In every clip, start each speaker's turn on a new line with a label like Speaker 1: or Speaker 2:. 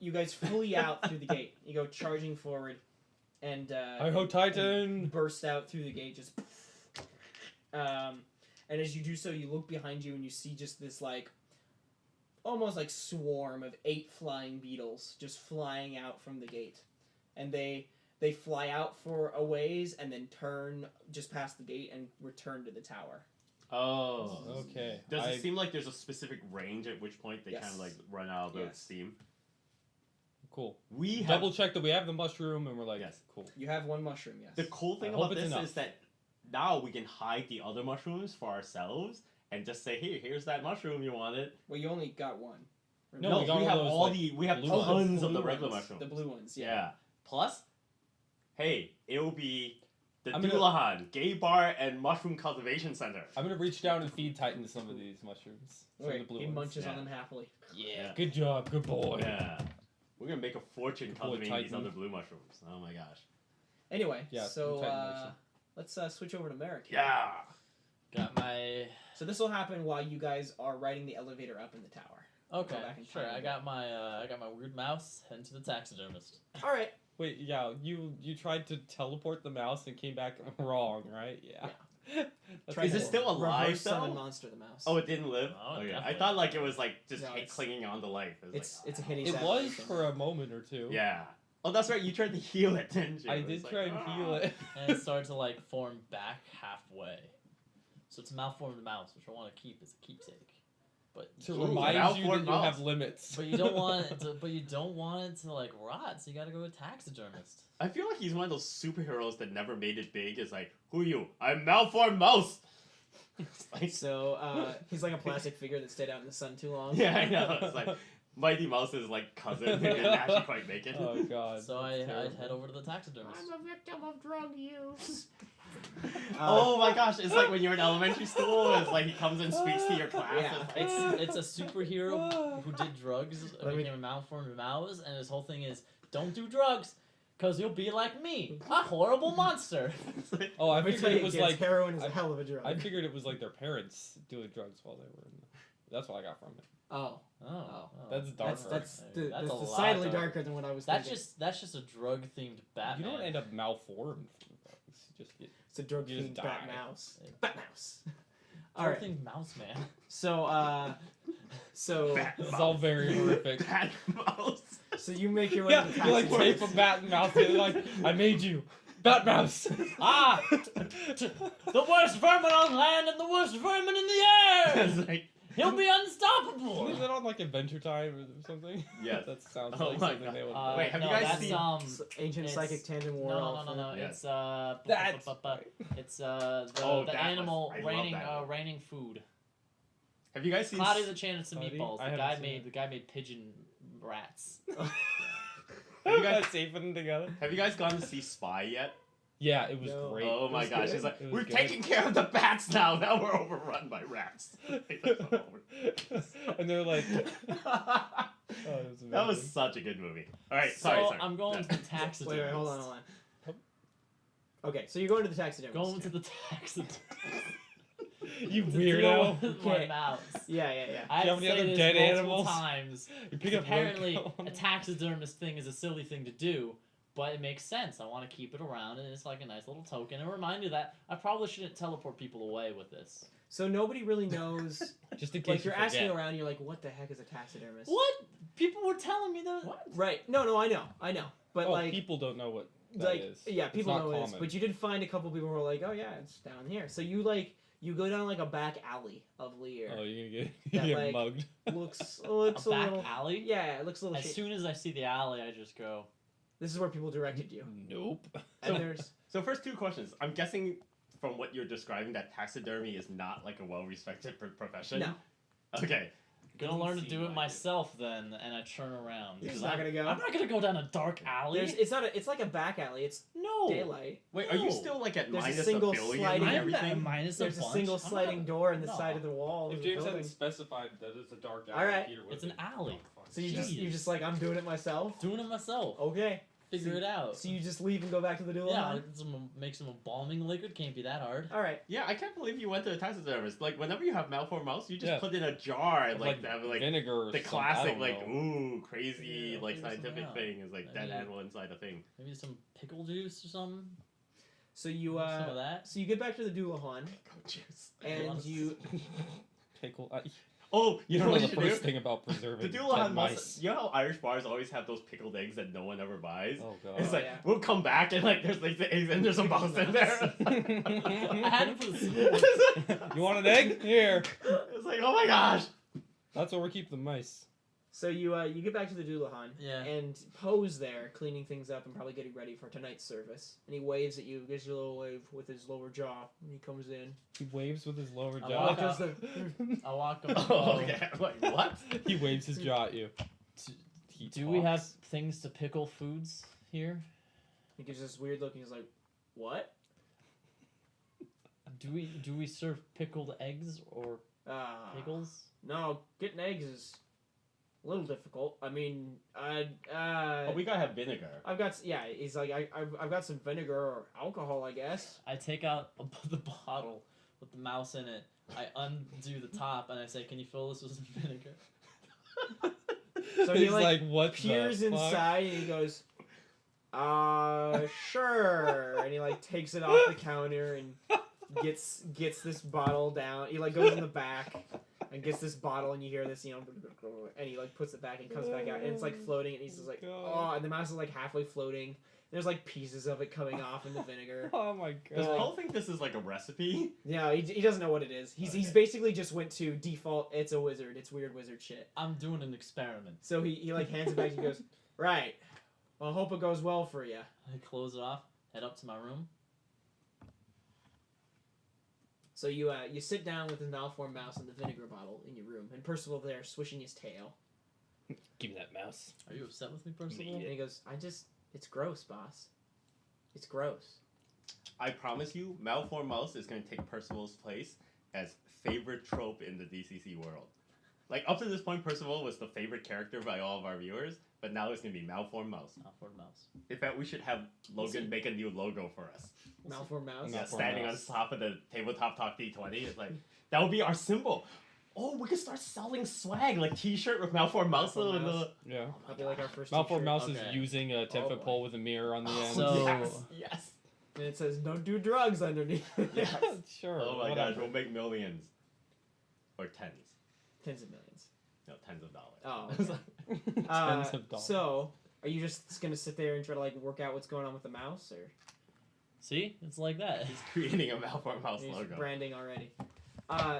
Speaker 1: you guys flee out through the gate. You go charging forward, and
Speaker 2: Hi-ho, Titan!
Speaker 1: burst out through the gate. Just and as you do so, you look behind you and you see just this like almost like swarm of 8 flying beetles just flying out from the gate, and they fly out for a ways and then turn just past the gate and return to the tower.
Speaker 3: Oh,
Speaker 2: Okay.
Speaker 3: Does it seem like there's a specific range at which point they kind of like run out of the steam?
Speaker 2: Cool.
Speaker 3: We have...
Speaker 2: double check that we have the mushroom, and we're like,
Speaker 3: yes,
Speaker 2: cool.
Speaker 1: You have 1 mushroom, yes.
Speaker 3: The cool thing about this is that now we can hide the other mushrooms for ourselves and just say, "Hey, here's that mushroom you wanted."
Speaker 1: Well, you only got 1.
Speaker 3: No, we have all like, we have tons of the regular mushrooms.
Speaker 1: The blue ones,
Speaker 3: yeah. Plus, hey, it will be the
Speaker 2: I'm
Speaker 3: Doulahan Gay Bar and Mushroom Cultivation Center.
Speaker 2: I'm gonna reach down and feed Titan some of these mushrooms.
Speaker 1: Wait,
Speaker 2: the blue
Speaker 1: he
Speaker 2: ones.
Speaker 1: munches on them happily.
Speaker 2: Yeah. Good job, good boy.
Speaker 3: Yeah. We're gonna make a fortune cultivating these
Speaker 2: Titan.
Speaker 3: other blue mushrooms. Oh my gosh.
Speaker 1: Anyway,
Speaker 2: Yeah,
Speaker 1: so
Speaker 2: Titan
Speaker 1: let's switch over to Merek.
Speaker 3: Yeah.
Speaker 4: Got my...
Speaker 1: So this will happen while you guys are riding the elevator up in the tower.
Speaker 4: Okay,
Speaker 1: Go back in
Speaker 4: sure.
Speaker 1: time.
Speaker 4: I got my weird mouse heading to the taxidermist.
Speaker 1: All right.
Speaker 2: Wait, yeah, you tried to teleport the mouse and came back wrong, right? Yeah.
Speaker 3: Is it still alive
Speaker 1: Reverse summon
Speaker 3: though?
Speaker 1: monster the mouse.
Speaker 3: Oh, it didn't live?
Speaker 4: Oh,
Speaker 3: okay. I
Speaker 4: definitely.
Speaker 3: thought like it was like just
Speaker 1: No, it's-
Speaker 3: clinging on to life.
Speaker 1: It's
Speaker 3: like,
Speaker 1: a hideous.
Speaker 2: It was for a moment or two.
Speaker 3: yeah. Oh, that's right. You tried to heal it, didn't you?
Speaker 2: I
Speaker 3: It was
Speaker 2: did
Speaker 3: like,
Speaker 2: try and heal it.
Speaker 4: And it started to like form back halfway. So it's a malformed mouse, which I want to keep as a keepsake. But
Speaker 2: To
Speaker 3: Ooh,
Speaker 2: remind you that
Speaker 3: malformed
Speaker 2: you
Speaker 3: mouse.
Speaker 2: have limits.
Speaker 4: but you don't want it to, but you don't want it to like rot, so you gotta go with taxidermist.
Speaker 3: I feel like he's one of those superheroes that never made it big. It's like, who are you? I'm Malformed Mouse. It's like,
Speaker 1: So he's like a plastic figure that stayed out in the sun too long.
Speaker 3: yeah, I know. It's like Mighty Mouse's like cousin who didn't actually quite make it.
Speaker 2: Oh god.
Speaker 4: So I head over to the taxidermist.
Speaker 1: I'm a victim of drug use.
Speaker 3: Oh my gosh, it's like when you're in elementary school, it's like he comes and speaks to your class.
Speaker 1: Yeah.
Speaker 4: It's a superhero who did drugs
Speaker 1: Let
Speaker 4: and
Speaker 1: me-
Speaker 4: became a malformed mouse, and his whole thing is don't do drugs, cause you'll be like me, a horrible monster.
Speaker 2: Oh, I
Speaker 1: Let me
Speaker 2: figured
Speaker 1: tell you,
Speaker 2: it was
Speaker 1: kids,
Speaker 2: like
Speaker 1: heroin is a hell of a drug.
Speaker 2: I figured it was like their parents doing drugs while they were in the... That's what I got from it.
Speaker 1: Oh,
Speaker 4: Oh,
Speaker 2: That's darker.
Speaker 1: that's
Speaker 4: That's a lot
Speaker 1: decidedly
Speaker 4: darker.
Speaker 1: darker than what I was
Speaker 4: that's
Speaker 1: thinking.
Speaker 4: just a drug themed Batman.
Speaker 2: You don't end up malformed from drugs. You just get...
Speaker 1: It's a drug
Speaker 2: You just
Speaker 1: themed
Speaker 2: die.
Speaker 1: bat mouse. Bat mouse. All
Speaker 4: drug
Speaker 1: right.
Speaker 4: themed mouse man.
Speaker 1: So
Speaker 3: Bat
Speaker 2: This is all
Speaker 3: mouse.
Speaker 2: very horrific.
Speaker 3: Bad Mouse.
Speaker 1: so you make your way
Speaker 2: Yeah,
Speaker 1: to the
Speaker 2: you like
Speaker 1: taxi.
Speaker 2: tape a bat and mouse together like, I made you. Bat mouse.
Speaker 4: Ah, the worst vermin on land and the worst vermin in the air.
Speaker 3: It's like,
Speaker 4: He'll be unstoppable.
Speaker 2: Is that on like Adventure Time or something?
Speaker 3: Yes.
Speaker 2: That sounds
Speaker 3: Oh
Speaker 2: like
Speaker 3: my
Speaker 2: something
Speaker 3: God.
Speaker 2: they would
Speaker 3: Wait, have you
Speaker 4: no,
Speaker 3: guys
Speaker 4: that's,
Speaker 3: seen-
Speaker 1: Ancient
Speaker 4: It's-
Speaker 1: psychic tandem war.
Speaker 4: No.
Speaker 3: Yeah.
Speaker 4: It's
Speaker 2: That's
Speaker 4: it's the
Speaker 3: Oh, that
Speaker 4: animal
Speaker 3: was- I love
Speaker 4: raining
Speaker 3: that one.
Speaker 4: raining food.
Speaker 3: Have you guys seen?
Speaker 4: Cloudy the Chance of
Speaker 2: Cloudy?
Speaker 4: Meatballs.
Speaker 2: I
Speaker 4: The
Speaker 2: haven't
Speaker 4: guy
Speaker 2: seen
Speaker 4: made
Speaker 2: it.
Speaker 4: the guy made pigeon rats.
Speaker 3: Have you guys?
Speaker 2: saving them together?
Speaker 3: Have you guys gone to see Spy yet?
Speaker 2: Yeah, it was
Speaker 1: No.
Speaker 2: great.
Speaker 3: Oh my
Speaker 1: was
Speaker 3: gosh!
Speaker 1: good.
Speaker 3: It's like
Speaker 2: It was
Speaker 3: we're
Speaker 2: good.
Speaker 3: taking care of the bats now. Now we're overrun by rats.
Speaker 2: And they're like, oh, it was
Speaker 3: That was
Speaker 2: amazing.
Speaker 3: such a good movie. All right,
Speaker 4: So
Speaker 3: sorry.
Speaker 4: I'm going to the taxidermist.
Speaker 1: Wait, hold on. Okay, so you're going to the taxidermist.
Speaker 4: Going to the taxidermist.
Speaker 2: You
Speaker 4: to
Speaker 2: weirdo.
Speaker 4: deal with my
Speaker 1: Okay.
Speaker 4: mouse.
Speaker 1: Yeah.
Speaker 4: I
Speaker 2: Do you
Speaker 4: have
Speaker 2: have
Speaker 4: to
Speaker 2: any
Speaker 4: say
Speaker 2: other
Speaker 4: this
Speaker 2: dead
Speaker 4: multiple
Speaker 2: animals?
Speaker 4: times.
Speaker 2: You pick up
Speaker 4: Apparently,
Speaker 2: one-
Speaker 4: a taxidermist thing is a silly thing to do, but it makes sense. I want to keep it around, and it's like a nice little token. And a reminder that I probably shouldn't teleport people away with this.
Speaker 1: So nobody really knows.
Speaker 2: Just in case
Speaker 1: Like you're
Speaker 2: you
Speaker 1: asking
Speaker 2: forget.
Speaker 1: around, you're like, what the heck is a taxidermist?
Speaker 4: What? People were telling me that. What?
Speaker 1: Right. No, I know. But
Speaker 2: Oh,
Speaker 1: like,
Speaker 2: people don't know what that
Speaker 1: like,
Speaker 2: is.
Speaker 1: yeah,
Speaker 2: It's
Speaker 1: people
Speaker 2: not
Speaker 1: know it is.
Speaker 2: common.
Speaker 1: But you did find a couple people who were like, oh yeah, it's down here. So you go down like a back alley of Lear.
Speaker 2: Oh, you're gonna
Speaker 1: That,
Speaker 2: get,
Speaker 1: like,
Speaker 2: mugged.
Speaker 1: looks
Speaker 4: A
Speaker 1: a
Speaker 4: back
Speaker 1: little.
Speaker 4: alley?
Speaker 1: Yeah, it looks a little.
Speaker 4: As
Speaker 1: shady.
Speaker 4: soon as I see the alley, I just go.
Speaker 1: This is where people directed you.
Speaker 2: Nope.
Speaker 1: And there's
Speaker 3: So first two questions. I'm guessing from what you're describing that taxidermy is not like a well-respected profession.
Speaker 1: no.
Speaker 3: Okay.
Speaker 4: Gonna
Speaker 3: Doesn't
Speaker 4: learn to
Speaker 3: seem
Speaker 4: do it
Speaker 3: like
Speaker 4: myself then, and I turn around.
Speaker 1: You're
Speaker 4: 'Cause
Speaker 1: just not
Speaker 4: I'm-
Speaker 1: gonna go?
Speaker 4: I'm not gonna go down a dark alley.
Speaker 1: It's not. It's like a back alley. It's
Speaker 4: no.
Speaker 1: daylight.
Speaker 3: Wait, are you
Speaker 4: No.
Speaker 3: still like at
Speaker 1: There's a
Speaker 3: minus
Speaker 1: single
Speaker 3: a billion
Speaker 1: sliding-
Speaker 3: and
Speaker 4: I'm at
Speaker 3: everything?
Speaker 4: minus
Speaker 1: There's a
Speaker 4: bunch.
Speaker 1: single
Speaker 4: I'm
Speaker 1: sliding
Speaker 4: not-
Speaker 1: door in the
Speaker 4: no.
Speaker 1: side of the wall.
Speaker 2: If
Speaker 1: of the
Speaker 2: James
Speaker 1: building.
Speaker 2: hadn't specified that it's a dark alley,
Speaker 1: All right.
Speaker 2: Peter
Speaker 4: It's
Speaker 2: would've
Speaker 4: an alley.
Speaker 1: So you just
Speaker 4: Jeez.
Speaker 1: like, I'm doing it myself.
Speaker 4: Doing it myself.
Speaker 1: Okay,
Speaker 4: figure it out.
Speaker 1: So you just leave and go back to the duel?
Speaker 4: Yeah, make some embalming liquid. Can't be that hard.
Speaker 1: All right.
Speaker 3: Yeah, I can't believe you went to the taxidermist. Like, whenever you have malformed mouse, you just
Speaker 2: Yeah.
Speaker 3: put in a jar and like that, like
Speaker 2: vinegar or
Speaker 3: the
Speaker 2: something,
Speaker 3: classic,
Speaker 2: I
Speaker 3: like
Speaker 2: don't know.
Speaker 3: crazy,
Speaker 4: Yeah,
Speaker 3: like
Speaker 4: figure something
Speaker 3: scientific
Speaker 4: out.
Speaker 3: thing is like dead
Speaker 4: Maybe-
Speaker 3: animal inside a thing.
Speaker 4: Maybe some pickle juice or something.
Speaker 1: So you
Speaker 4: Some of that.
Speaker 1: so you get back to the Doulahan
Speaker 3: Oh, jeez.
Speaker 1: and you
Speaker 2: Pickle.
Speaker 3: Oh,
Speaker 2: You
Speaker 3: know
Speaker 2: don't know
Speaker 3: what
Speaker 2: the
Speaker 3: you should
Speaker 2: first
Speaker 3: do?
Speaker 2: thing about
Speaker 3: The
Speaker 2: preserving
Speaker 3: Doulahan
Speaker 2: dead
Speaker 3: must.
Speaker 2: mice.
Speaker 3: You know how Irish bars always have those pickled eggs that no one ever buys?
Speaker 2: Oh
Speaker 3: It's
Speaker 2: god.
Speaker 3: like
Speaker 1: yeah.
Speaker 3: we'll come back and like there's like the eggs and there's a mouse in there.
Speaker 4: I had it for the
Speaker 2: You want an egg? Here.
Speaker 3: It's like, oh my gosh.
Speaker 2: That's where we keep the mice.
Speaker 1: so you get back to the Doulahan
Speaker 4: Yeah.
Speaker 1: and Poe's there cleaning things up and probably getting ready for tonight's service. And he waves at you, gives you a little wave with his lower jaw when he comes in.
Speaker 2: He waves with his lower
Speaker 4: I
Speaker 2: jaw.
Speaker 4: walk
Speaker 1: Does
Speaker 4: out.
Speaker 1: the-
Speaker 4: I walk up.
Speaker 3: Oh, okay. I'm like, what?
Speaker 2: He waves his jaw at you. He
Speaker 4: Do we have
Speaker 2: talks.
Speaker 4: things to pickle foods here?
Speaker 1: He gives this weird look and he's like, "What?"
Speaker 4: Do we serve pickled eggs or pickles?
Speaker 1: No, getting eggs is a little difficult. I mean,
Speaker 3: Oh, we gotta have vinegar.
Speaker 1: I've got he's like I've got some vinegar or alcohol, I guess.
Speaker 4: I take out the bottle with the mouse in it. I undo the top and I say, "Can you fill this with some vinegar?"
Speaker 1: So he
Speaker 2: He's
Speaker 1: like,
Speaker 2: what
Speaker 1: peers
Speaker 2: the fuck?
Speaker 1: inside and he goes, sure. And he like takes it off the counter and gets this bottle down. He like goes in the back and gets this bottle and you hear this, and he like puts it back and comes back out and it's like floating and he's just like,
Speaker 2: God.
Speaker 1: oh, and the mouse is like halfway floating. There's like pieces of it coming off in the vinegar.
Speaker 2: Oh my
Speaker 3: Does
Speaker 2: god.
Speaker 3: Paul think this is like a recipe?
Speaker 1: Yeah, he doesn't know what it is. He's
Speaker 3: Okay.
Speaker 1: basically just went to default. It's a wizard. It's weird wizard shit.
Speaker 4: I'm doing an experiment.
Speaker 1: So he like hands it back and he goes, right. Well, hope it goes well for you.
Speaker 4: I close it off, head up to my room.
Speaker 1: So you sit down with his malformed mouse and the vinegar bottle in your room, and Percival there swishing his tail.
Speaker 2: Give me that mouse.
Speaker 4: Are you upset with me, Percival?
Speaker 1: And he goes, it's gross, boss. It's gross.
Speaker 3: I promise you, malformed mouse is gonna take Percival's place as favorite trope in the DCC world. Like up to this point, Percival was the favorite character by all of our viewers, but now it's gonna be malformed mouse.
Speaker 4: Malformed mouse.
Speaker 3: In fact, we should have Logan make a new logo for us.
Speaker 1: Malformed mouse.
Speaker 3: Yeah,
Speaker 2: Malformed
Speaker 3: standing
Speaker 2: mouse.
Speaker 3: on top of the tabletop talk D20. It's like that would be our symbol. Oh, we could start selling swag like T-shirt with malformed mouse.
Speaker 1: Malformed
Speaker 3: in the-
Speaker 1: mouse.
Speaker 2: Yeah.
Speaker 3: Oh my
Speaker 1: That'll be like our first
Speaker 2: Malformed
Speaker 1: t-shirt.
Speaker 2: mouse is
Speaker 4: Okay.
Speaker 2: using a 10-foot
Speaker 1: boy.
Speaker 2: pole with a mirror on the end.
Speaker 4: So-
Speaker 3: yes, yes.
Speaker 1: And it says, don't do drugs underneath.
Speaker 3: Yes.
Speaker 2: Sure.
Speaker 3: Oh my
Speaker 2: whatever.
Speaker 3: gosh, we'll make millions. Or tens.
Speaker 1: Tens of millions.
Speaker 3: No, tens of dollars.
Speaker 1: Oh,
Speaker 3: It's
Speaker 1: okay.
Speaker 3: like-
Speaker 2: Tens of dollars.
Speaker 1: So, are you just gonna sit there and try to like work out what's going on with the mouse, or
Speaker 4: See? It's like that.
Speaker 3: He's creating a malformed mouse
Speaker 1: he's
Speaker 3: logo.
Speaker 1: branding already?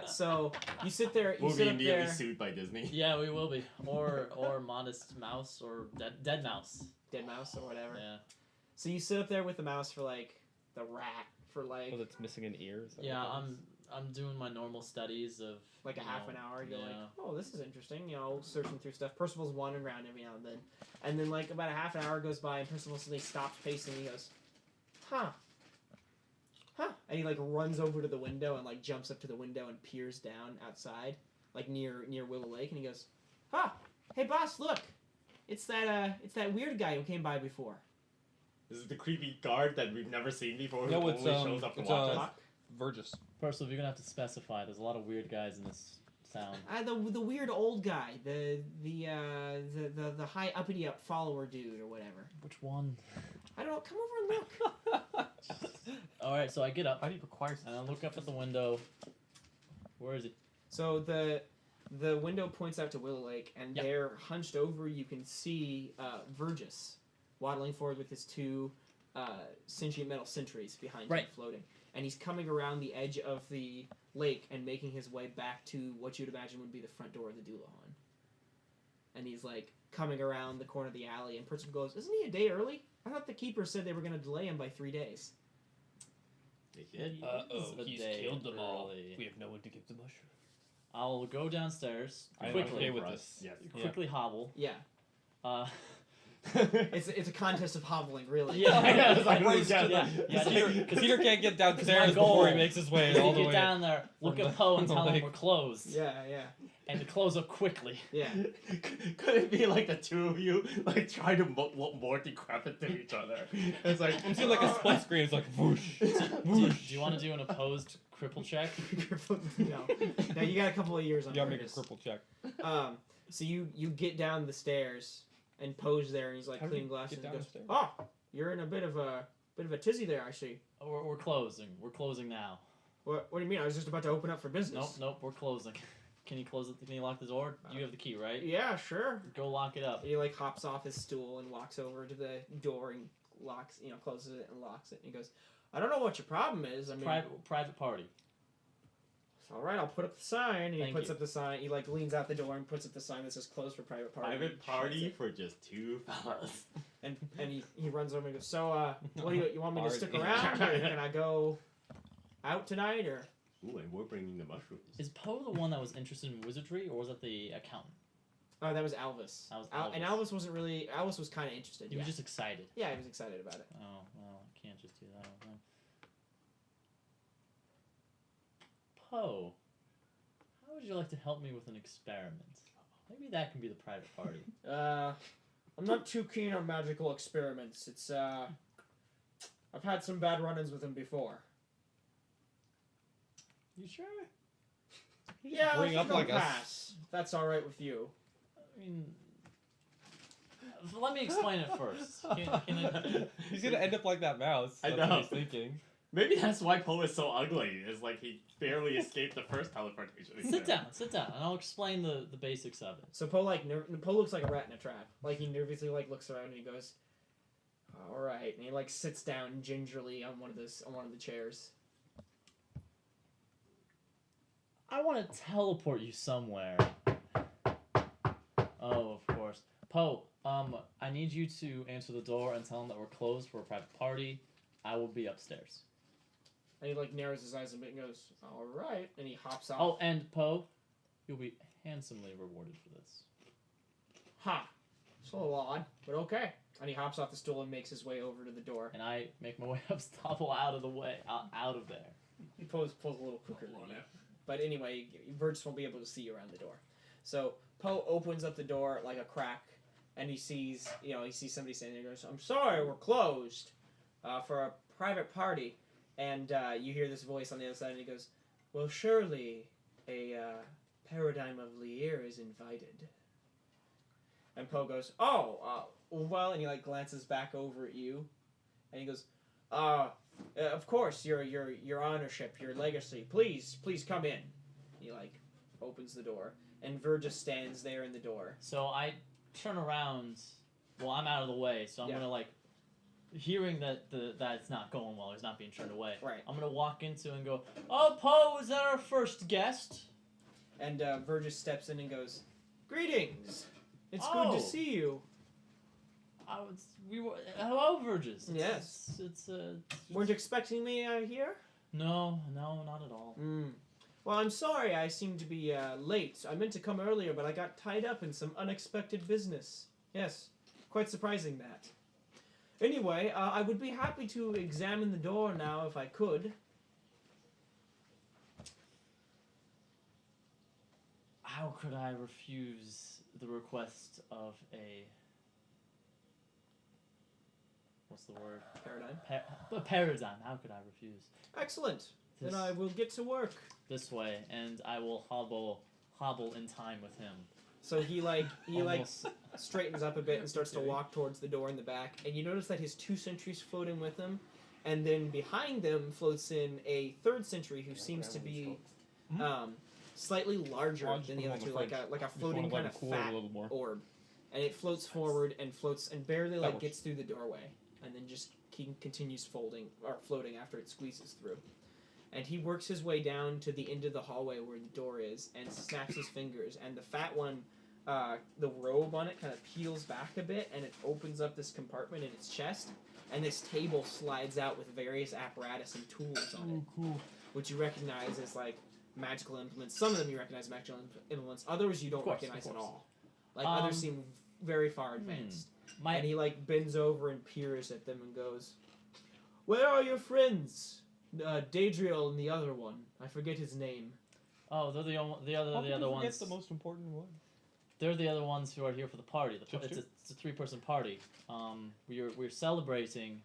Speaker 1: So you sit there. You
Speaker 3: We'll
Speaker 1: sit
Speaker 3: be
Speaker 1: up
Speaker 3: immediately
Speaker 1: there.
Speaker 3: sued by Disney.
Speaker 4: Yeah, we will be. Or modest mouse or dead mouse.
Speaker 1: Dead mouse or whatever.
Speaker 4: Yeah.
Speaker 1: So you sit up there with the mouse for like the rat for like
Speaker 2: Oh, that's missing an ear. Is that
Speaker 4: Yeah,
Speaker 2: what that is?
Speaker 4: I'm doing my normal studies of
Speaker 1: like a
Speaker 4: you
Speaker 1: half
Speaker 4: know,
Speaker 1: an hour. You're like,
Speaker 4: yeah.
Speaker 1: oh, this is interesting. You know, searching through stuff. Percival's wandering around every now and then, and then like about a half an hour goes by, and Percival suddenly stops pacing. And he goes, huh. And he like runs over to the window and like jumps up to the window and peers down outside, like near Willow Lake, and he goes, huh. Hey boss, look. It's that weird guy who came by before.
Speaker 3: This is the creepy guard that we've never seen before.
Speaker 2: No,
Speaker 3: who
Speaker 2: it's,
Speaker 3: only shows up to
Speaker 2: it's,
Speaker 3: watch us.
Speaker 2: Vergis.
Speaker 4: Percival, you're gonna have to specify. There's a lot of weird guys in this town.
Speaker 1: The weird old guy, the high uppity up follower dude or whatever.
Speaker 4: Which one?
Speaker 1: I don't know. Come over and look.
Speaker 4: All right, so I get up
Speaker 2: How do you require
Speaker 4: and I look up at the window. Where is he?
Speaker 1: So the window points out to Willow Lake, and
Speaker 4: Yep.
Speaker 1: there, hunched over, you can see Vergis waddling forward with his two sentient metal sentries behind him,
Speaker 4: Right.
Speaker 1: floating. And he's coming around the edge of the lake and making his way back to what you'd imagine would be the front door of the Doulahan. And he's like coming around the corner of the alley, and Percival goes, "Isn't he a day early? I thought the keeper said they were going to delay him by 3 days."
Speaker 3: They did.
Speaker 4: He
Speaker 2: Uh-oh,
Speaker 4: is a
Speaker 2: he's
Speaker 4: day
Speaker 2: killed them all.
Speaker 4: early.
Speaker 2: We have no one to give the mushroom.
Speaker 4: I'll go downstairs
Speaker 2: I'm
Speaker 4: quickly.
Speaker 2: okay with
Speaker 3: For
Speaker 2: this.
Speaker 3: us, yes.
Speaker 2: Yeah.
Speaker 4: Quickly hobble.
Speaker 1: Yeah,
Speaker 4: Uh,
Speaker 1: it's a contest of hobbling, really.
Speaker 4: Yeah.
Speaker 3: Yeah, it's like,
Speaker 2: Race
Speaker 3: yeah,
Speaker 2: to the-
Speaker 4: yeah,
Speaker 2: Because Peter can't get downstairs
Speaker 4: goal
Speaker 2: before he makes his way all the
Speaker 4: get
Speaker 2: way.
Speaker 4: down there, look
Speaker 2: from
Speaker 4: at
Speaker 2: the-
Speaker 4: Poe and
Speaker 2: from
Speaker 4: tell
Speaker 2: the
Speaker 4: him
Speaker 2: lake.
Speaker 4: we're closed.
Speaker 1: Yeah, yeah.
Speaker 4: and close up quickly.
Speaker 1: Yeah.
Speaker 3: Could it be like the two of you like try to look more decrepit to each other? It's like
Speaker 2: I'm seeing like a split screen. It's like whoosh,
Speaker 4: Do
Speaker 2: whoosh.
Speaker 4: you want to do an opposed cripple check?
Speaker 1: no. Now you got a couple of years on
Speaker 2: You gotta make a
Speaker 1: Vergis.
Speaker 2: cripple check.
Speaker 1: So you get down the stairs and Poe's there, and he's like
Speaker 2: How do
Speaker 1: cleaning
Speaker 2: we
Speaker 1: glasses.
Speaker 2: get
Speaker 1: And
Speaker 2: down
Speaker 1: goes,
Speaker 2: the stairs?
Speaker 1: "Oh, you're in a bit of a tizzy there, I see.
Speaker 4: We're closing. We're closing now.
Speaker 1: What do you mean? I was just about to open up for business."
Speaker 4: Nope, we're closing. Can you close it? Can you lock the door? You have the key, right?
Speaker 1: Yeah, sure.
Speaker 4: Go lock it up.
Speaker 1: He like hops off his stool and walks over to the door and locks, closes it and locks it. And he goes, "I don't know what your problem is. I mean,
Speaker 4: Private party.
Speaker 1: all right, I'll put up the sign." And he
Speaker 4: Thank
Speaker 1: puts
Speaker 4: you.
Speaker 1: up the sign. He like leans out the door and puts up the sign that says "Closed for private party."
Speaker 3: private party for just two fellas.
Speaker 1: And he runs over and goes, "So what do you want me to stick
Speaker 2: Party.
Speaker 1: around, or can I go out tonight, or?"
Speaker 3: Ooh, and we're bringing the mushrooms.
Speaker 4: Is Poe the one that was interested in wizardry, or was that the accountant?
Speaker 1: Oh, that was Alvis.
Speaker 4: That was
Speaker 1: And
Speaker 4: Alvis.
Speaker 1: Alvis wasn't really. Alvis was kind of interested.
Speaker 4: He
Speaker 1: Yeah.
Speaker 4: was just excited.
Speaker 1: Yeah, he was excited about it.
Speaker 4: Oh, well, I can't just do that all the time. Poe, how would you like to help me with an experiment? Maybe that can be the private party.
Speaker 1: I'm not too keen on magical experiments. It's I've had some bad run-ins with him before.
Speaker 4: You sure?
Speaker 1: Yeah, I
Speaker 2: bring
Speaker 1: think
Speaker 2: up
Speaker 1: I'll
Speaker 2: like a
Speaker 1: pass. If that's all right with you.
Speaker 4: I mean, let me explain it first.
Speaker 2: He's gonna end up like that mouse.
Speaker 3: I
Speaker 2: That's
Speaker 3: know.
Speaker 2: what he's thinking.
Speaker 3: Maybe that's why Poe is so ugly. Is like he barely escaped the first teleportation.
Speaker 4: Sit down, and I'll explain the basics of it.
Speaker 1: So Poe Poe looks like a rat in a trap. Like he nervously looks around and he goes, "All right," and he sits down gingerly on one of the chairs.
Speaker 4: I want to teleport you somewhere. Oh, of course. Poe, I need you to answer the door and tell him that we're closed for a private party. I will be upstairs.
Speaker 1: And he narrows his eyes a bit and goes, "All right," and he hops off.
Speaker 4: Oh, and Poe, you'll be handsomely rewarded for this.
Speaker 1: Ha! It's a little odd, but okay. And he hops off the stool and makes his way over to the door.
Speaker 4: And I make my way up, stumble out of the way, out of there.
Speaker 1: He pulls a little quicker than you. But anyway, Vergis won't be able to see you around the door. So Poe opens up the door like a crack, and he sees somebody standing there. He goes, "I'm sorry, we're closed for a private party." And you hear this voice on the other side, and he goes, "Well, surely a paradigm of Lear is invited." And Poe goes, "Oh, well," and he glances back over at you, and he goes, "Of course, your honorship, your legacy. Please come in." He opens the door, and Vergis stands there in the door.
Speaker 4: So I turn around. Well, I'm out of the way, so I'm gonna hearing that that it's not going well, he's not being turned away.
Speaker 1: Right.
Speaker 4: I'm gonna walk into and go, "Oh, Poe, is that our first guest?"
Speaker 1: And Vergis steps in and goes, "Greetings. It's good
Speaker 4: Oh.
Speaker 1: to see you.
Speaker 4: Hello, Vergis.
Speaker 1: Yes.
Speaker 4: It's
Speaker 1: Weren't you expecting me here?"
Speaker 4: No, not at all.
Speaker 1: Well, I'm sorry I seem to be late. I meant to come earlier, but I got tied up in some unexpected business. Yes, quite surprising that. Anyway, I would be happy to examine the door now if I could.
Speaker 4: How could I refuse the request of a... What's the word?
Speaker 1: Paradigm.
Speaker 4: A paradigm. How could I refuse?
Speaker 1: Excellent.
Speaker 4: This,
Speaker 1: Then I will get to work.
Speaker 4: this way, and I will hobble in time with him.
Speaker 1: So he
Speaker 4: Almost.
Speaker 1: straightens up a bit and starts to walk towards the door in the back, and you notice that his 2 sentries float in with him, and then behind them floats in a 3rd sentry who seems to be slightly larger
Speaker 2: Why don't you
Speaker 1: than the
Speaker 2: put
Speaker 1: other
Speaker 2: them
Speaker 1: two,
Speaker 2: on the
Speaker 1: like a
Speaker 2: Just
Speaker 1: floating
Speaker 2: wanna
Speaker 1: kind
Speaker 2: let
Speaker 1: of
Speaker 2: it cool a
Speaker 1: fat
Speaker 2: little more.
Speaker 1: orb, and it floats forward and barely
Speaker 2: That works.
Speaker 1: gets through the doorway, and then just continues floating after it squeezes through. And he works his way down to the end of the hallway where the door is, and snaps his fingers, and the fat one, the robe on it kind of peels back a bit, and it opens up this compartment in its chest, and this table slides out with various apparatus and tools on it,
Speaker 2: cool.
Speaker 1: which you recognize as magical implements. Some of them you recognize magical implements, others you don't
Speaker 4: Of course,
Speaker 1: recognize
Speaker 4: of
Speaker 1: at
Speaker 4: course.
Speaker 1: all. Others seem very far advanced.
Speaker 4: My
Speaker 1: And he bends over and peers at them and goes, "Where are your friends? Daedriel and the other one. I forget his name."
Speaker 4: Oh, they're the
Speaker 2: How
Speaker 4: other
Speaker 2: could you forget
Speaker 4: ones.
Speaker 2: the most important one?
Speaker 4: They're the other ones who are here for the party.
Speaker 2: Just
Speaker 4: It's
Speaker 2: two?
Speaker 4: a 3-person party. We're celebrating.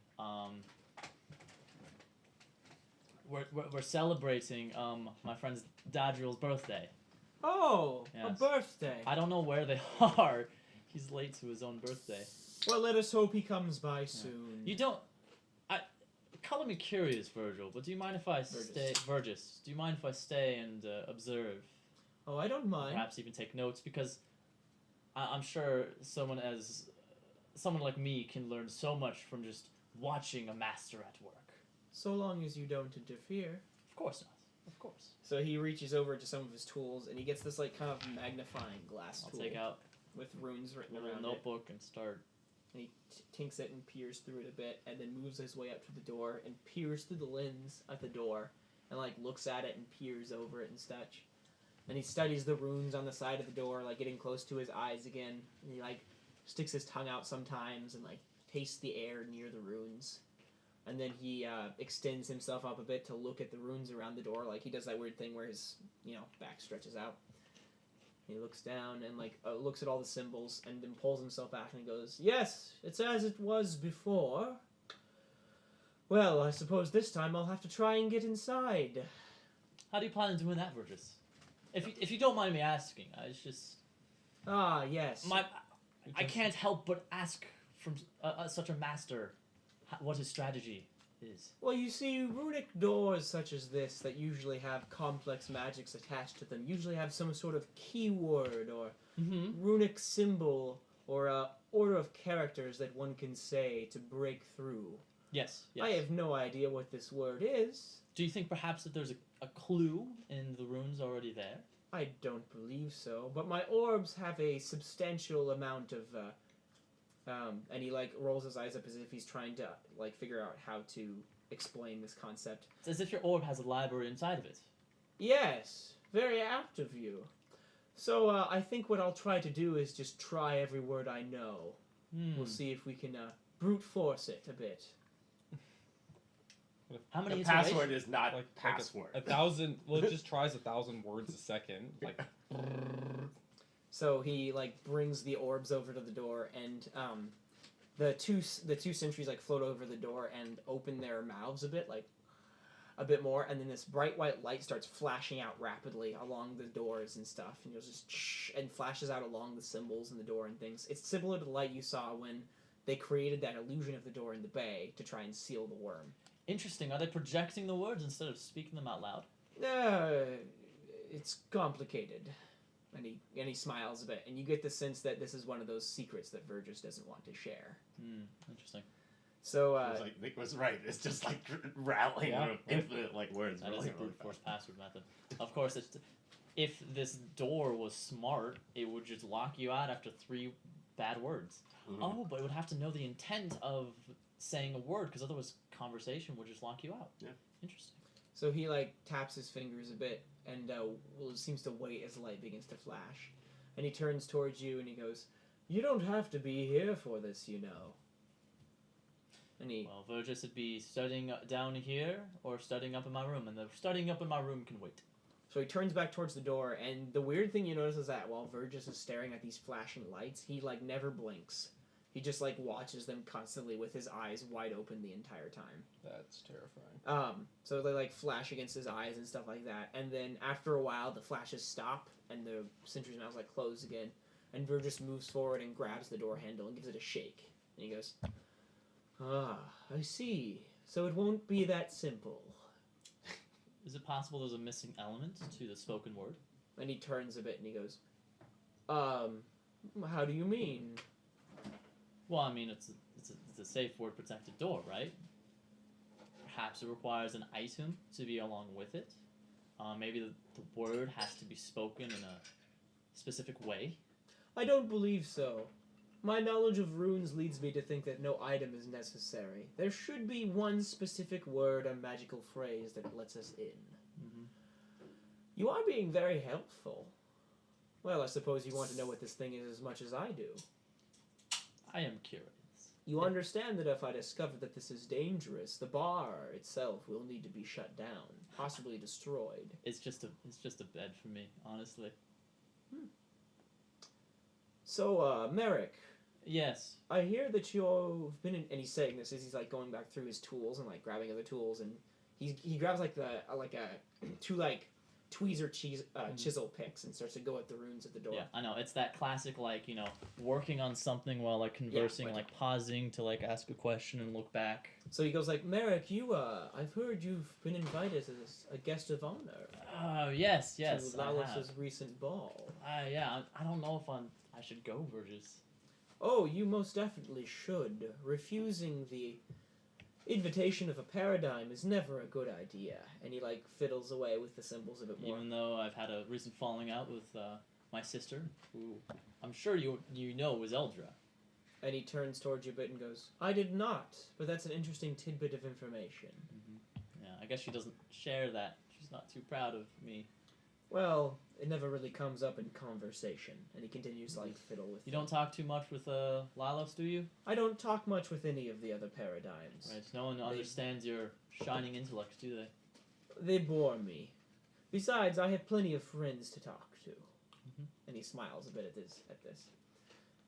Speaker 4: We're celebrating my friend's Dadriel's birthday.
Speaker 1: Oh, a
Speaker 4: Yes.
Speaker 1: birthday.
Speaker 4: I don't know where they are. He's late to his own birthday.
Speaker 1: Well, let us hope he comes by soon.
Speaker 4: You don't. Color me curious, Virgil. But do you mind if I stay, Vergis? Do you mind if I stay and observe?
Speaker 1: Oh, I don't mind.
Speaker 4: Perhaps even take notes, because I'm sure someone like me can learn so much from just watching a master at work.
Speaker 1: So long as you don't interfere.
Speaker 4: Of course not. Of course.
Speaker 1: So he reaches over to some of his tools, and he gets this like kind of magnifying glass
Speaker 4: I'll
Speaker 1: tool
Speaker 4: take out
Speaker 1: with runes written
Speaker 4: a little
Speaker 1: around it.
Speaker 4: notebook and start.
Speaker 1: And he tinks it and peers through it a bit, and then moves his way up to the door and peers through the lens at the door, and like looks at it and peers over it and such. And he studies the runes on the side of the door, like getting close to his eyes again. And he like sticks his tongue out sometimes and like tastes the air near the runes. And then he extends himself up a bit to look at the runes around the door, like he does that weird thing where his back stretches out. He looks down and like looks at all the symbols and then pulls himself back and he goes, "Yes, it's as it was before. Well, I suppose this time I'll have to try and get inside."
Speaker 4: How do you plan on doing that, Vergis? If you don't mind me asking, it's just
Speaker 1: Ah, yes.
Speaker 4: I can't help but ask from such a master what his strategy is.
Speaker 1: Well, you see, runic doors such as this that usually have complex magics attached to them usually have some sort of keyword or
Speaker 4: Mm-hmm.
Speaker 1: runic symbol or order of characters that one can say to break through.
Speaker 4: Yes. Yes.
Speaker 1: I have no idea what this word is.
Speaker 4: Do you think perhaps that there's a clue in the runes already there?
Speaker 1: I don't believe so, but my orbs have a substantial amount of, and he, like, rolls his eyes up as if he's trying to, like, figure out how to explain this concept.
Speaker 4: It's as if your orb has a library inside of it.
Speaker 1: Yes, very apt of you. So, I think what I'll try to do is just try every word I know. We'll see if we can, brute force it a bit.
Speaker 4: How many
Speaker 3: The
Speaker 4: iterations?
Speaker 3: password is not
Speaker 2: Like
Speaker 3: password.
Speaker 2: 1,000. Well, it just tries 1,000 words a second. Like,
Speaker 1: So he like brings the orbs over to the door, and the two sentries like float over the door and open their mouths a bit more, and then this bright white light starts flashing out rapidly along the doors and stuff, and it just and flashes out along the symbols in the door and things. It's similar to the light you saw when they created that illusion of the door in the bay to try and seal the worm.
Speaker 4: Interesting. Are they projecting the words instead of speaking them out loud?
Speaker 1: It's complicated. And he smiles a bit, and you get the sense that this is one of those secrets that Vergis doesn't want to share.
Speaker 4: Interesting.
Speaker 1: So,
Speaker 3: It was like Nick was right. It's just like rattling
Speaker 2: Yeah.
Speaker 3: with infinite like words.
Speaker 4: That is
Speaker 3: really,
Speaker 4: a
Speaker 3: really
Speaker 4: brute force
Speaker 3: fast.
Speaker 4: password method. Of course, if this door was smart, it would just lock you out after 3 bad words.
Speaker 3: Mhm.
Speaker 4: Oh, but it would have to know the intent of saying a word, because otherwise conversation would just lock you out.
Speaker 3: Yeah.
Speaker 4: Interesting.
Speaker 1: So he like taps his fingers a bit, and seems to wait as the light begins to flash, and he turns towards you and he goes, "You don't have to be here for this, you know." And he
Speaker 4: Well, Vergis would be studying down here or studying up in my room, and the studying up in my room can wait.
Speaker 1: so he turns back towards the door, and the weird thing you notice is that while Vergis is staring at these flashing lights, he like never blinks. He just like watches them constantly with his eyes wide open the entire time.
Speaker 2: that's terrifying.
Speaker 1: So they like flash against his eyes and stuff like that, and then after a while the flashes stop and the sentry's mouths like close again, and Vergis moves forward and grabs the door handle and gives it a shake, and he goes, "Ah, I see. So it won't be that simple."
Speaker 4: Is it possible there's a missing element to the spoken word?
Speaker 1: And he turns a bit and he goes, how do you mean?"
Speaker 4: Well, I mean, it's a safe word protected door, right? Perhaps it requires an item to be along with it. Maybe the word has to be spoken in a specific way.
Speaker 1: "I don't believe so. My knowledge of runes leads me to think that no item is necessary. There should be one specific word or magical phrase that lets us in."
Speaker 4: Mm-hmm.
Speaker 1: "You are being very helpful. Well, I suppose you want to know what this thing is as much as I do."
Speaker 4: I am curious.
Speaker 1: You understand that if I discover that this is dangerous, the bar itself will need to be shut down, possibly destroyed.
Speaker 4: It's just a bed for me, honestly.
Speaker 1: So, Merek,
Speaker 4: Yes.
Speaker 1: I hear that you've been in, and he's saying this as he's like going back through his tools and like grabbing other tools, and he grabs like two like tweezer chisel picks and starts to go at the runes at the door.
Speaker 4: Yeah, I know. It's that classic, like, working on something while, like, conversing,
Speaker 1: like-
Speaker 4: like pausing to, like, ask a question and look back.
Speaker 1: So he goes like, Merek, I've heard you've been invited as a guest of honor.
Speaker 4: Yes,
Speaker 1: To
Speaker 4: I have.
Speaker 1: Lalos's recent ball.
Speaker 4: Yeah, I don't know if I should go, Vergis.
Speaker 1: Oh, you most definitely should. Refusing the invitation of a paradigm is never a good idea. And he like fiddles away with the symbols a bit more.
Speaker 4: Even though I've had a recent falling out with my sister, who I'm sure you know is Eldra.
Speaker 1: And he turns towards you a bit and goes, I did not, but that's an interesting tidbit of information.
Speaker 4: Yeah, I guess she doesn't share that. She's not too proud of me.
Speaker 1: Well, it never really comes up in conversation. And he continues to like fiddle with
Speaker 4: You don't talk too much with Lalos, do you?
Speaker 1: I don't talk much with any of the other paradigms.
Speaker 4: Right. No one understands your shining intellect, do they?
Speaker 1: They bore me. Besides, I have plenty of friends to talk to.
Speaker 4: Mhm.
Speaker 1: And he smiles a bit at this.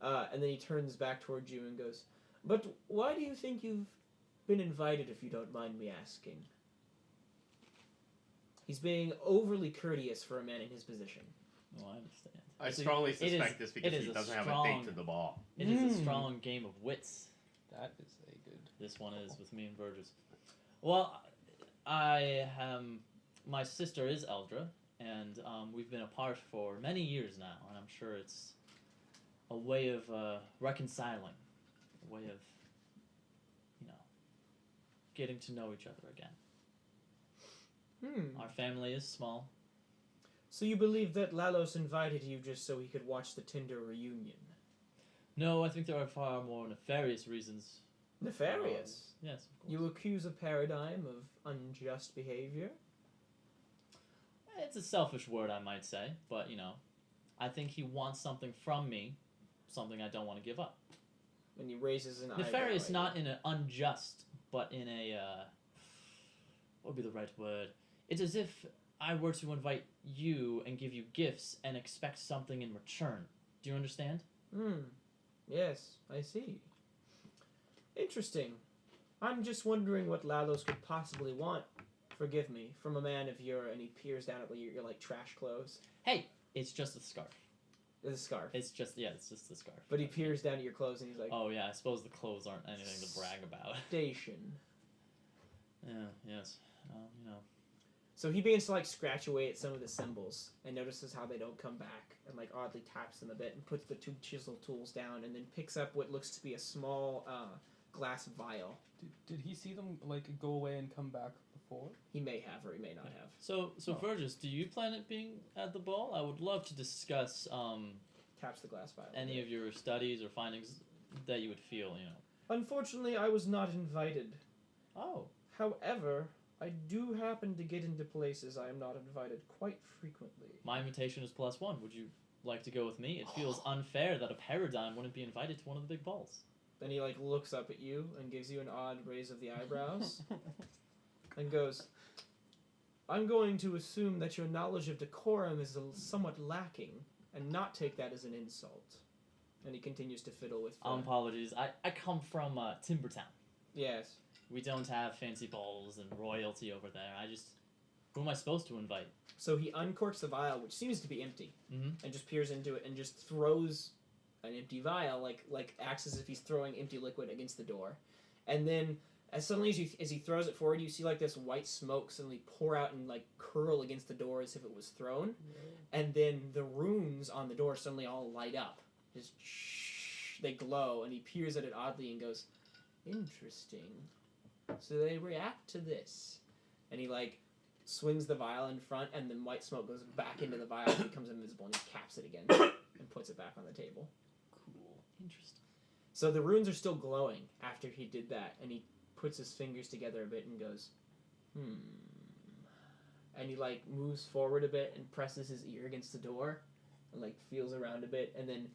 Speaker 1: And then he turns back towards you and goes, but why do you think you've been invited, if you don't mind me asking? He's being overly courteous for a man in his position.
Speaker 4: Oh, I understand.
Speaker 3: I
Speaker 4: So
Speaker 3: strongly
Speaker 4: it
Speaker 3: suspect
Speaker 4: is-
Speaker 3: this because
Speaker 4: it
Speaker 3: he
Speaker 4: is a
Speaker 3: doesn't have a
Speaker 4: strong-
Speaker 3: date to the ball.
Speaker 4: It is a strong game of wits.
Speaker 2: That is a good.
Speaker 4: This one is with me and Vergis. Well, I my sister is Eldra, and we've been apart for many years now, and I'm sure it's a way of reconciling, a way of, getting to know each other again. Our family is small.
Speaker 1: So you believe that Lalos invited you just so he could watch the Tinder reunion?
Speaker 4: No, I think there are far more nefarious reasons.
Speaker 1: Nefarious?
Speaker 4: Yes, of course.
Speaker 1: You accuse a paradigm of unjust behavior?
Speaker 4: It's a selfish word, I might say, but, I think he wants something from me, something I don't want to give up.
Speaker 1: And he raises an eyebrow.
Speaker 4: Nefarious,
Speaker 1: at you.
Speaker 4: not in an unjust, but in a, what would be the right word? It's as if I were to invite you and give you gifts and expect something in return. Do you understand?
Speaker 1: Yes, I see. Interesting. I'm just wondering what Lalos could possibly want, forgive me, from a man of your, and he peers down at your like trash clothes.
Speaker 4: Hey, it's just a scarf.
Speaker 1: It's a scarf.
Speaker 4: It's just the scarf.
Speaker 1: But he peers down at your clothes and he's like,
Speaker 4: Oh yeah, I suppose the clothes aren't anything to brag about.
Speaker 1: station.
Speaker 4: Yeah, yes.
Speaker 1: So he begins to like scratch away at some of the symbols and notices how they don't come back and like oddly taps them a bit and puts the two chisel tools down and then picks up what looks to be a small glass vial.
Speaker 2: Did he see them like go away and come back before?
Speaker 1: He may have or he may not have.
Speaker 4: So Vergis, do you plan it being at the ball? I would love to discuss
Speaker 1: Taps the glass vial.
Speaker 4: any of your studies or findings that you would feel,
Speaker 1: Unfortunately, I was not invited.
Speaker 4: Oh.
Speaker 1: However, I do happen to get into places I am not invited quite frequently.
Speaker 4: My invitation is +1. Would you like to go with me? It feels unfair that a paradigm wouldn't be invited to one of the big balls.
Speaker 1: Then he like looks up at you and gives you an odd raise of the eyebrows and goes, I'm going to assume that your knowledge of decorum is somewhat lacking and not take that as an insult. And he continues to fiddle with
Speaker 4: Apologies. I come from Timbertown.
Speaker 1: Yes.
Speaker 4: We don't have fancy balls and royalty over there. Who am I supposed to invite?
Speaker 1: So he uncorks the vial, which seems to be empty,
Speaker 4: Mm-hmm.
Speaker 1: and just peers into it and just throws an empty vial, like acts as if he's throwing empty liquid against the door. And then as he throws it forward, you see like this white smoke suddenly pour out and like curl against the door as if it was thrown. And then the runes on the door suddenly all light up. Just they glow, and he peers at it oddly and goes, interesting. So they react to this. And he like swings the vial in front, and then white smoke goes back into the vial and becomes invisible, and he caps it again and puts it back on the table.
Speaker 4: Cool. Interesting.
Speaker 1: So the runes are still glowing after he did that, and he puts his fingers together a bit and goes, And he like moves forward a bit and presses his ear against the door and like feels around a bit, and then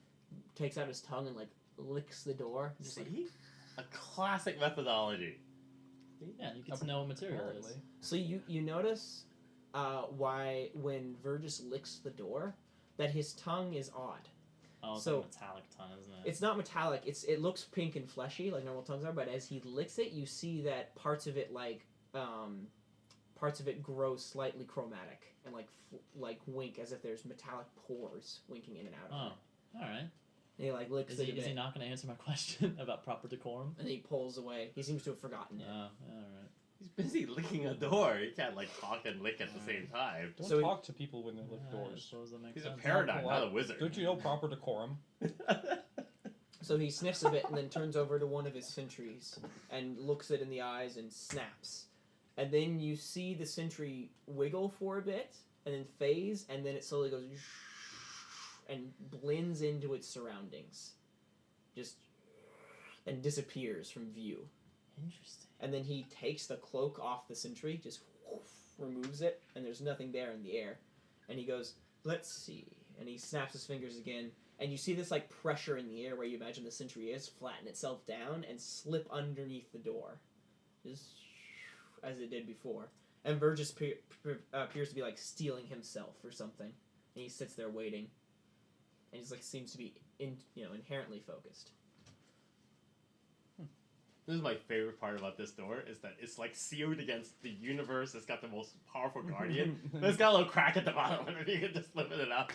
Speaker 1: takes out his tongue and like licks the door. Just like,
Speaker 3: See? A classic methodology.
Speaker 4: Yeah, you get to know what material it is.
Speaker 2: Apparently.
Speaker 1: So you notice why when Vergis licks the door that his tongue is odd.
Speaker 4: Oh, it's
Speaker 1: So-
Speaker 4: a metallic tongue, isn't it?
Speaker 1: It's not metallic. It looks pink and fleshy like normal tongues are, but as he licks it, you see that parts of it grow slightly chromatic and like wink as if there's metallic pores winking in and out of
Speaker 4: Oh,
Speaker 1: it.
Speaker 4: all right.
Speaker 1: And he like licks
Speaker 4: Is
Speaker 1: it
Speaker 4: he,
Speaker 1: a bit,
Speaker 4: is he not going to answer my question about proper decorum?
Speaker 1: and he pulls away. He seems to have forgotten it.
Speaker 4: Oh, all right.
Speaker 3: He's busy licking a door. He can't like talk and lick at the same time.
Speaker 2: Don't
Speaker 1: So-
Speaker 2: talk to people when they lick
Speaker 4: I
Speaker 2: doors.
Speaker 4: suppose that makes
Speaker 3: He's a
Speaker 4: sense.
Speaker 3: paradigm, not a wizard.
Speaker 2: Don't you know proper decorum?
Speaker 1: So he sniffs a bit and then turns over to one of his sentries and looks it in the eyes and snaps. And then you see the sentry wiggle for a bit and then phase, and then it slowly goes and blends into its surroundings. Just and disappears from view.
Speaker 4: Interesting.
Speaker 1: And then he takes the cloak off the sentry, just removes it, and there's nothing there in the air. And he goes, "Let's see." And he snaps his fingers again, and you see this like pressure in the air where you imagine the sentry is, flatten itself down and slip underneath the door, just as it did before. And Vergis appears to be like stealing himself or something, and he sits there waiting, and he's like seems to be inherently focused.
Speaker 3: This is my favorite part about this door is that it's like sealed against the universe. It's got the most powerful guardian, but it's got a little crack at the bottom, and you can just flip it up.